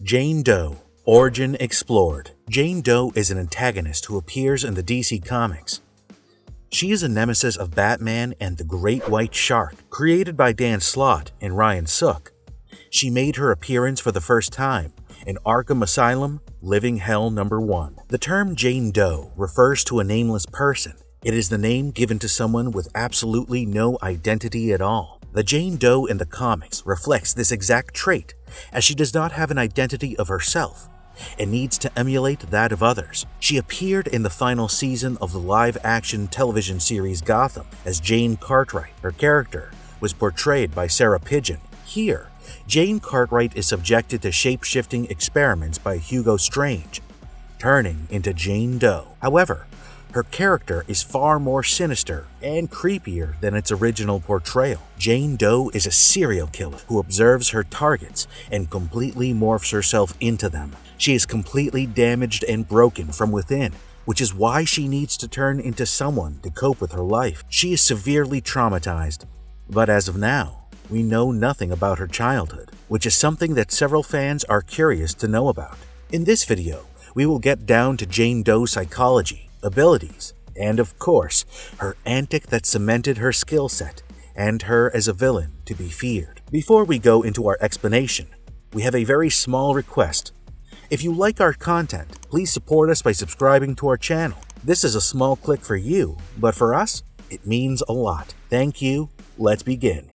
Jane Doe, origin explored. Jane Doe is an antagonist who appears in the DC Comics. She is a nemesis of Batman and the Great White Shark, created by Dan Slott and Ryan Sook. She made her appearance for the first time in Arkham Asylum, Living Hell No. 1. The term Jane Doe refers to a nameless person. It is the name given to someone with absolutely no identity at all. The Jane Doe in the comics reflects this exact trait, as she does not have an identity of herself and needs to emulate that of others. She appeared in the final season of the live-action television series Gotham as Jane Cartwright. Her character was portrayed by Sarah Pidgeon. Here, Jane Cartwright is subjected to shape-shifting experiments by Hugo Strange, turning into Jane Doe. However, her character is far more sinister and creepier than its original portrayal. Jane Doe is a serial killer who observes her targets and completely morphs herself into them. She is completely damaged and broken from within, which is why she needs to turn into someone to cope with her life. She is severely traumatized, but as of now, we know nothing about her childhood, which is something that several fans are curious to know about. In this video, we will get down to Jane Doe's psychology, abilities, and of course, her antic that cemented her skill set and her as a villain to be feared. Before we go into our explanation, we have a very small request. If you like our content, please support us by subscribing to our channel. This is a small click for you, but for us, it means a lot. Thank you. Let's begin.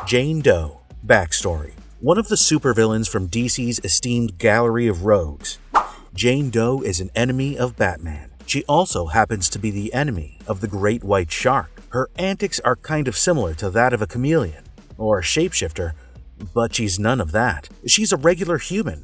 Jane Doe. Backstory. One of the supervillains from DC's esteemed gallery of rogues, Jane Doe is an enemy of Batman. She also happens to be the enemy of the Great White Shark. Her antics are kind of similar to that of a chameleon, or a shapeshifter, but she's none of that. She's a regular human,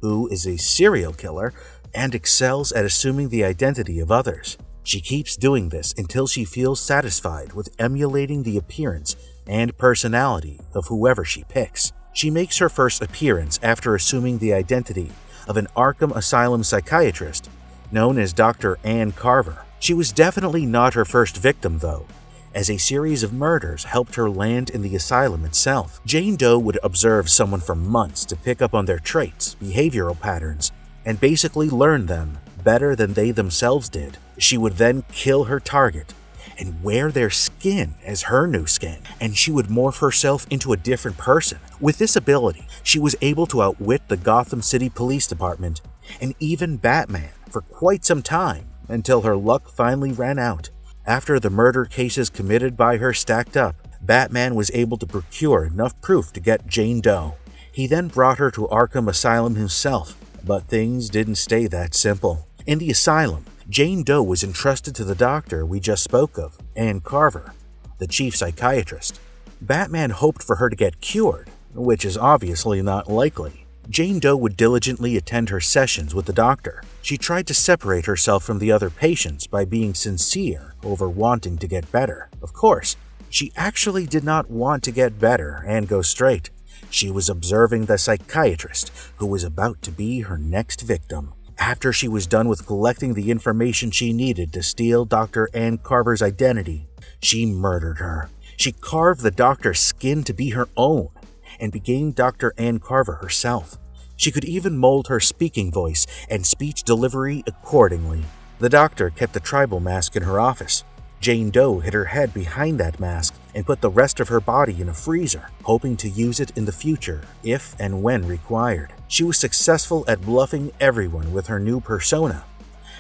who is a serial killer and excels at assuming the identity of others. She keeps doing this until she feels satisfied with emulating the appearance and personality of whoever she picks. She makes her first appearance after assuming the identity of an Arkham Asylum psychiatrist known as Dr. Ann Carver. She was definitely not her first victim, though, as a series of murders helped her land in the asylum itself. Jane Doe would observe someone for months to pick up on their traits, behavioral patterns, and basically learn them better than they themselves did. She would then kill her target and wear their skin as her new skin, and she would morph herself into a different person. With this ability, she was able to outwit the Gotham City Police Department and even Batman for quite some time until her luck finally ran out. After the murder cases committed by her stacked up, Batman was able to procure enough proof to get Jane Doe. He then brought her to Arkham Asylum himself, but things didn't stay that simple. In the asylum, Jane Doe was entrusted to the doctor we just spoke of, Ann Carver, the chief psychiatrist. Batman hoped for her to get cured, which is obviously not likely. Jane Doe would diligently attend her sessions with the doctor. She tried to separate herself from the other patients by being sincere over wanting to get better. Of course, she actually did not want to get better and go straight. She was observing the psychiatrist who was about to be her next victim. After she was done with collecting the information she needed to steal Dr. Ann Carver's identity, she murdered her. She carved the doctor's skin to be her own and became Dr. Ann Carver herself. She could even mold her speaking voice and speech delivery accordingly. The doctor kept the tribal mask in her office. Jane Doe hid her head behind that mask and put the rest of her body in a freezer, hoping to use it in the future if and when required. She was successful at bluffing everyone with her new persona,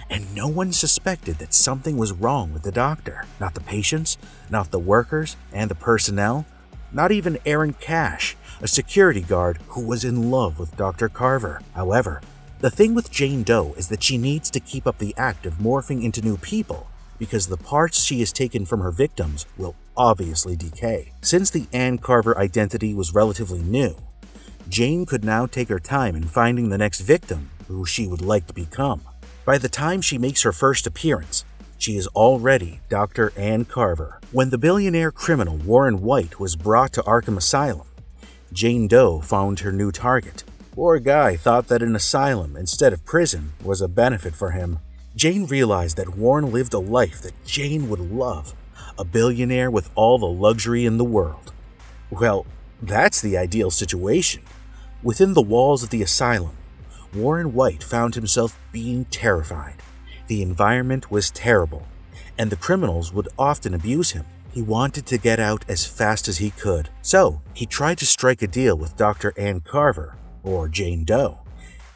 and no one suspected that something was wrong with the doctor. Not the patients, not the workers and the personnel, not even Aaron Cash, a security guard who was in love with Dr. Carver. However, the thing with Jane Doe is that she needs to keep up the act of morphing into new people, because the parts she has taken from her victims will obviously decay. Since the Ann Carver identity was relatively new, Jane could now take her time in finding the next victim who she would like to become. By the time she makes her first appearance, she is already Dr. Ann Carver. When the billionaire criminal Warren White was brought to Arkham Asylum, Jane Doe found her new target. Poor guy thought that an asylum instead of prison was a benefit for him. Jane realized that Warren lived a life that Jane would love, a billionaire with all the luxury in the world. Well, that's the ideal situation. Within the walls of the asylum, Warren White found himself being terrified. The environment was terrible, and the criminals would often abuse him. He wanted to get out as fast as he could, so he tried to strike a deal with Dr. Ann Carver, or Jane Doe.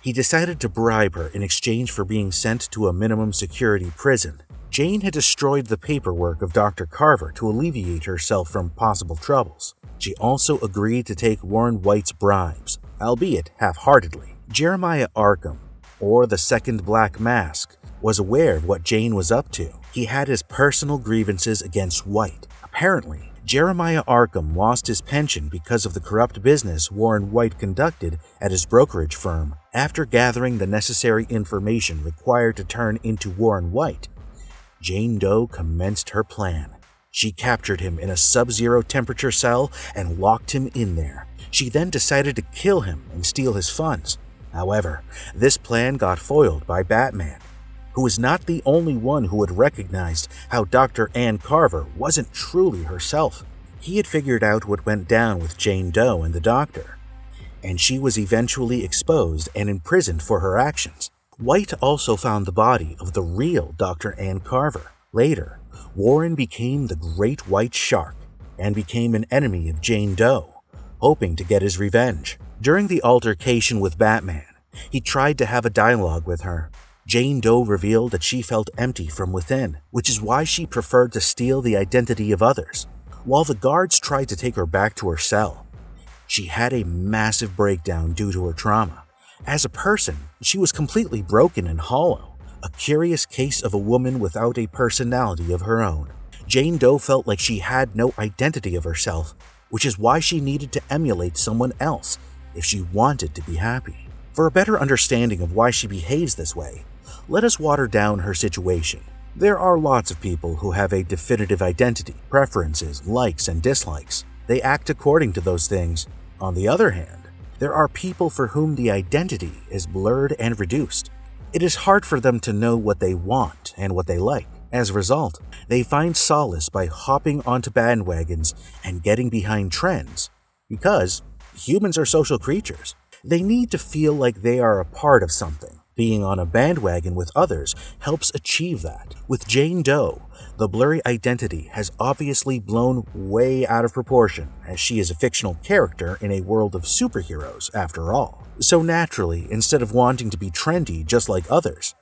He decided to bribe her in exchange for being sent to a minimum security prison. Jane had destroyed the paperwork of Dr. Carver to alleviate herself from possible troubles. She also agreed to take Warren White's bribes, albeit half-heartedly. Jeremiah Arkham, or the Second Black Mask, was aware of what Jane was up to. He had his personal grievances against White. Apparently, Jeremiah Arkham lost his pension because of the corrupt business Warren White conducted at his brokerage firm. After gathering the necessary information required to turn into Warren White, Jane Doe commenced her plan. She captured him in a sub-zero temperature cell and locked him in there. She then decided to kill him and steal his funds. However, this plan got foiled by Batman, who was not the only one who had recognized how Dr. Ann Carver wasn't truly herself. He had figured out what went down with Jane Doe and the doctor, and she was eventually exposed and imprisoned for her actions. White also found the body of the real Dr. Ann Carver. Later, Warren became the Great White Shark and became an enemy of Jane Doe, hoping to get his revenge. During the altercation with Batman, he tried to have a dialogue with her. Jane Doe revealed that she felt empty from within, which is why she preferred to steal the identity of others. While the guards tried to take her back to her cell, she had a massive breakdown due to her trauma. As a person, she was completely broken and hollow, a curious case of a woman without a personality of her own. Jane Doe felt like she had no identity of herself, which is why she needed to emulate someone else if she wanted to be happy. For a better understanding of why she behaves this way, let us water down her situation. There are lots of people who have a definitive identity, preferences, likes, and dislikes. They act according to those things. On the other hand, there are people for whom the identity is blurred and reduced. It is hard for them to know what they want and what they like. As a result, they find solace by hopping onto bandwagons and getting behind trends, because humans are social creatures. They need to feel like they are a part of something. Being on a bandwagon with others helps achieve that. With Jane Doe, the blurry identity has obviously blown way out of proportion, as she is a fictional character in a world of superheroes, after all. So naturally, instead of wanting to be trendy just like others,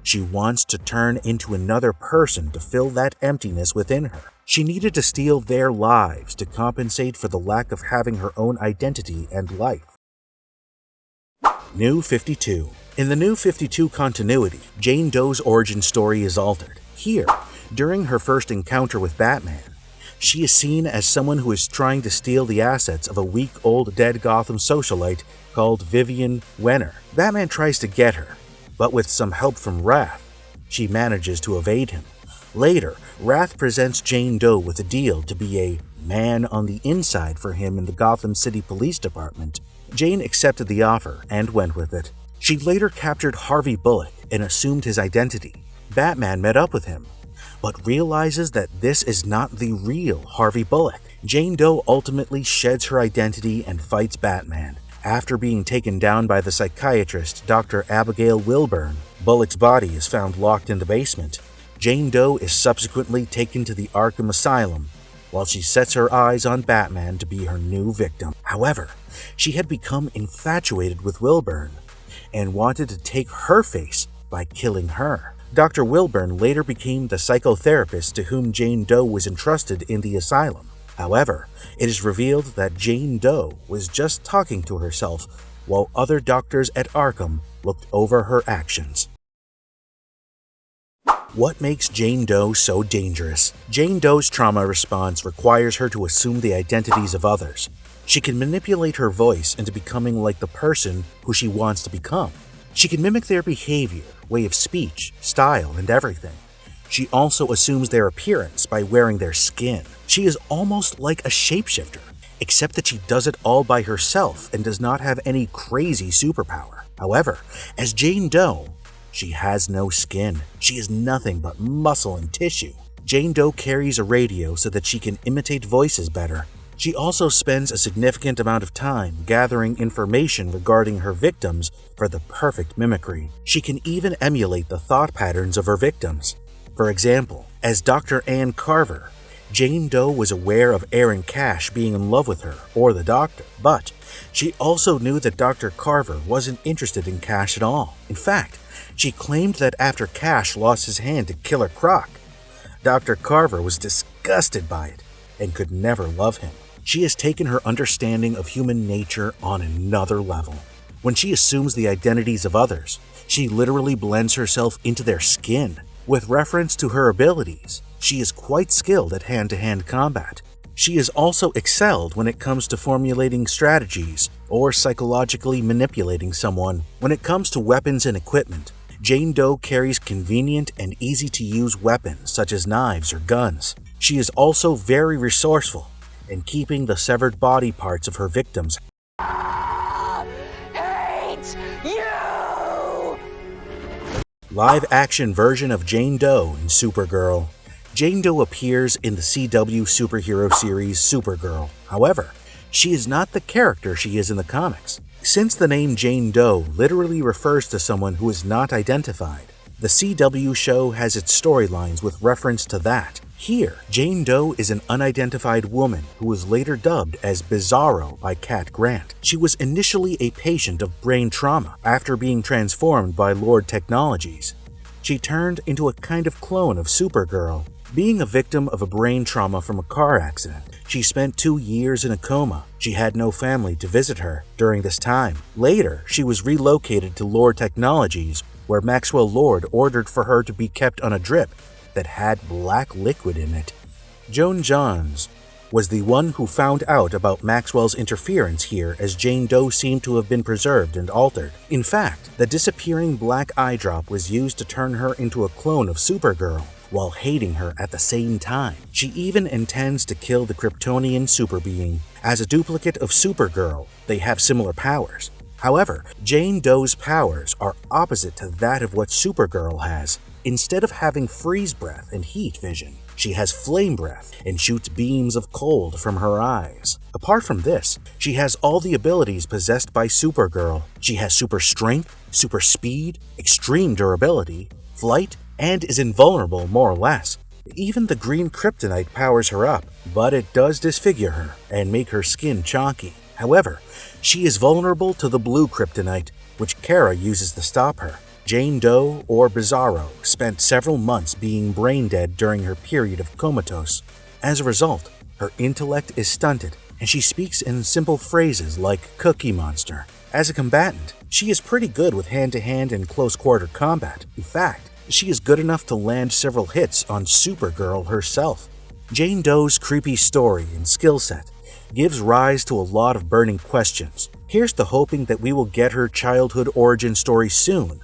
she wants to turn into another person to fill that emptiness within her. She needed to steal their lives to compensate for the lack of having her own identity and life. New 52. In the New 52 continuity, Jane Doe's origin story is altered. Here, during her first encounter with Batman, she is seen as someone who is trying to steal the assets of a week-old dead Gotham socialite called Vivian Wenner. Batman tries to get her, but with some help from Wrath, she manages to evade him. Later, Wrath presents Jane Doe with a deal to be a man on the inside for him in the Gotham City Police Department. Jane accepted the offer and went with it. She later captured Harvey Bullock and assumed his identity. Batman met up with him, but realizes that this is not the real Harvey Bullock. Jane Doe ultimately sheds her identity and fights Batman. After being taken down by the psychiatrist Dr. Abigail Wilburn, Bullock's body is found locked in the basement. Jane Doe is subsequently taken to the Arkham Asylum, while she sets her eyes on Batman to be her new victim. However, she had become infatuated with Wilburn and wanted to take her face by killing her. Dr. Wilburn later became the psychotherapist to whom Jane Doe was entrusted in the asylum. However, it is revealed that Jane Doe was just talking to herself while other doctors at Arkham looked over her actions. What makes Jane Doe so dangerous? Jane Doe's trauma response requires her to assume the identities of others. She can manipulate her voice into becoming like the person who she wants to become. She can mimic their behavior, way of speech, style, and everything. She also assumes their appearance by wearing their skin. She is almost like a shapeshifter, except that she does it all by herself and does not have any crazy superpower. However, as Jane Doe, she has no skin. She is nothing but muscle and tissue. Jane Doe carries a radio so that she can imitate voices better. She also spends a significant amount of time gathering information regarding her victims for the perfect mimicry. She can even emulate the thought patterns of her victims. For example, as Dr. Ann Carver, Jane Doe was aware of Aaron Cash being in love with her or the doctor, but she also knew that Dr. Carver wasn't interested in Cash at all. In fact, she claimed that after Cash lost his hand to Killer Croc, Dr. Carver was disgusted by it and could never love him. She has taken her understanding of human nature on another level. When she assumes the identities of others, she literally blends herself into their skin. With reference to her abilities, she is quite skilled at hand-to-hand combat. She is also excelled when it comes to formulating strategies or psychologically manipulating someone. When it comes to weapons and equipment, Jane Doe carries convenient and easy-to-use weapons such as knives or guns. She is also very resourceful in keeping the severed body parts of her victims. Hate you! Live-action version of Jane Doe in Supergirl. Jane Doe appears in the CW superhero series Supergirl. However, she is not the character she is in the comics. Since the name Jane Doe literally refers to someone who is not identified, the CW show has its storylines with reference to that. Here, Jane Doe is an unidentified woman who was later dubbed as Bizarro by Cat Grant. She was initially a patient of brain trauma. After being transformed by Lord Technologies, she turned into a kind of clone of Supergirl. Being a victim of a brain trauma from a car accident, she spent 2 years in a coma. She had no family to visit her during this time. Later, she was relocated to Lord Technologies, where Maxwell Lord ordered for her to be kept on a drip that had black liquid in it. Joan Johns was the one who found out about Maxwell's interference here, as Jane Doe seemed to have been preserved and altered. In fact, the disappearing black eye drop was used to turn her into a clone of Supergirl, while hating her at the same time. She even intends to kill the Kryptonian super being. As a duplicate of Supergirl, they have similar powers. However, Jane Doe's powers are opposite to that of what Supergirl has. Instead of having freeze breath and heat vision, she has flame breath and shoots beams of cold from her eyes. Apart from this, she has all the abilities possessed by Supergirl. She has super strength, super speed, extreme durability, flight, and is invulnerable more or less. Even the green kryptonite powers her up, but it does disfigure her and make her skin chalky. However, she is vulnerable to the blue kryptonite, which Kara uses to stop her. Jane Doe, or Bizarro, spent several months being brain dead during her period of comatose. As a result, her intellect is stunted, and she speaks in simple phrases like Cookie Monster. As a combatant, she is pretty good with hand-to-hand and close-quarter combat. In fact, she is good enough to land several hits on Supergirl herself. Jane Doe's creepy story and skill set gives rise to a lot of burning questions. Here's to hoping that we will get her childhood origin story soon,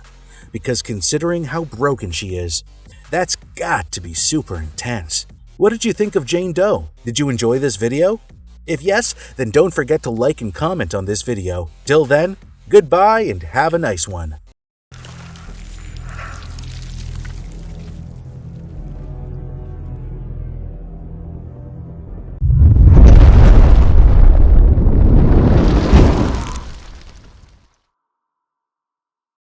because considering how broken she is, that's got to be super intense. What did you think of Jane Doe? Did you enjoy this video? If yes, then don't forget to like and comment on this video. Till then, goodbye and have a nice one.